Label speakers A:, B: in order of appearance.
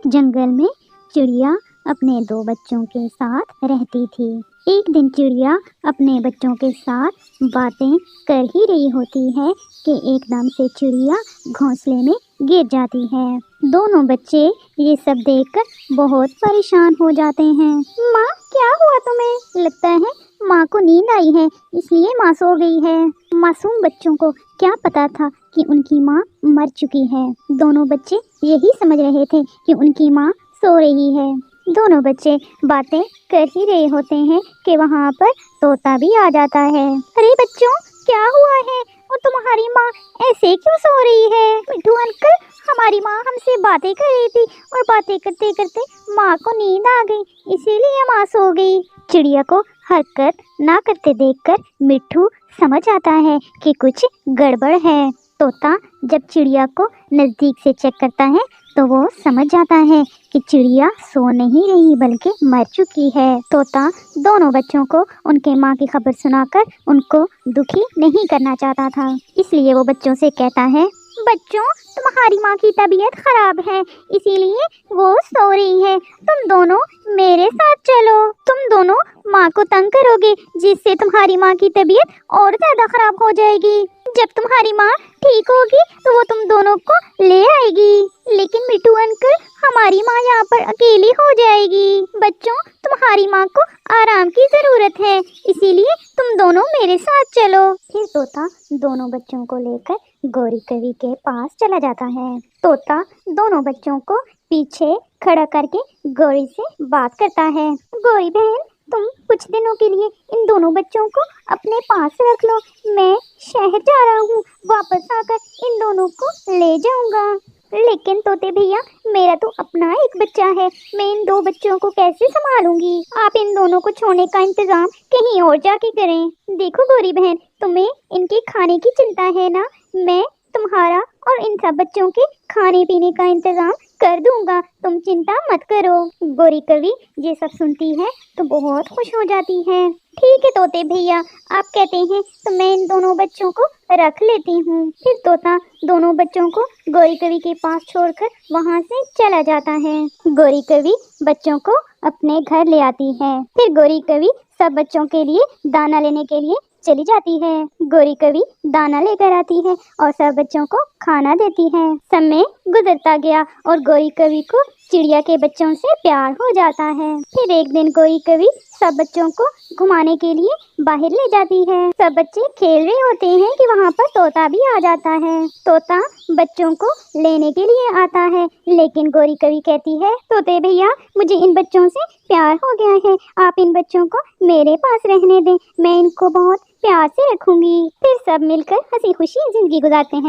A: जंगल में चिड़िया अपने दो बच्चों के साथ रहती थी। एक दिन चिड़िया अपने बच्चों के साथ बातें कर ही रही होती है कि एकदम से चिड़िया घोंसले में गिर जाती है। दोनों बच्चे ये सब देखकर बहुत परेशान हो जाते हैं। माँ, क्या हुआ तुम्हें? लगता है माँ को नींद आई है, इसलिए माँ सो गई है। मासूम बच्चों को क्या पता था कि उनकी माँ मर चुकी है। दोनों बच्चे यही समझ रहे थे कि उनकी माँ सो रही है। दोनों बच्चे बातें कर ही रहे होते हैं कि वहाँ पर तोता भी आ जाता है। अरे बच्चों, क्या हुआ है? और तुम्हारी माँ ऐसे क्यों सो रही है? मिट्ठू अंकल, हमारी माँ हमसे बातें कर रही थी और बातें करते करते माँ को नींद आ गई, इसीलिए माँ सो गई। चिड़िया को हरकत ना करते देखकर मिट्ठू समझ आता है कि कुछ गड़बड़ है। तोता जब चिड़िया को नज़दीक से चेक करता है तो वो समझ जाता है कि चिड़िया सो नहीं रही बल्कि मर चुकी है। तोता दोनों बच्चों को उनके माँ की खबर सुनाकर उनको दुखी नहीं करना चाहता था, इसलिए वो बच्चों से कहता है, बच्चों, तुम्हारी माँ की तबीयत खराब है, इसीलिए वो सो रही है। तुम दोनों मेरे साथ चलो। तुम दोनों माँ को तंग करोगे, जिससे तुम्हारी माँ की तबीयत और ज्यादा खराब हो जाएगी। जब तुम्हारी माँ ठीक होगी तो वो तुम दोनों को ले आएगी। लेकिन मिट्टू अंकल, हमारी माँ यहाँ पर अकेली हो जाएगी। बच्चों, तुम्हारी माँ को आराम की जरूरत है, इसीलिए तुम दोनों मेरे साथ चलो। फिर तोता दोनों बच्चों को लेकर गौरी कवि के पास चला जाता है। तोता दोनों बच्चों को पीछे खड़ा करके गौरी से बात करता है। गौरी बहन, तुम कुछ दिनों के लिए इन दोनों बच्चों को अपने पास रख लो। मैं शहर जा रहा हूँ, वापस आकर इन दोनों को ले जाऊंगा। लेकिन तोते भैया, मेरा तो अपना एक बच्चा है, मैं इन दो बच्चों को कैसे संभालूंगी? आप इन दोनों को छोड़ने का इंतजाम कहीं और जाके करें। देखो गौरी बहन, तुम्हें इनके खाने की चिंता है ना? मैं तुम्हारा और इन सब बच्चों के खाने पीने का इंतजाम कर दूंगा, तुम चिंता मत करो। गौरी कवि ये सब सुनती है तो बहुत खुश हो जाती है। ठीक है तोते भैया, आप कहते हैं तो मैं इन दोनों बच्चों को रख लेती हूँ। फिर तोता दोनों बच्चों को गौरी कवि के पास छोड़कर वहाँ से चला जाता है। गौरी कवि बच्चों को अपने घर ले आती है। फिर गौरी कवि सब बच्चों के लिए दाना लेने के लिए चली जाती है। गौरी कवि दाना लेकर आती है और सब बच्चों को खाना देती है। समय गुजरता गया और गौरी कवि को चिड़िया के बच्चों से प्यार हो जाता है। फिर एक दिन गौरी कवि सब बच्चों को घुमाने के लिए बाहर ले जाती है। सब बच्चे खेल रहे होते हैं कि वहाँ पर तोता भी आ जाता है। तोता बच्चों को लेने के लिए आता है, लेकिन गौरी कवि कहती है, तोते भैया, मुझे इन बच्चों से प्यार हो गया है, आप इन बच्चों को मेरे पास रहने दें, मैं इनको बहुत प्यार से रखूंगी। फिर सब मिलकर हंसी खुशी जिंदगी गुजारते हैं।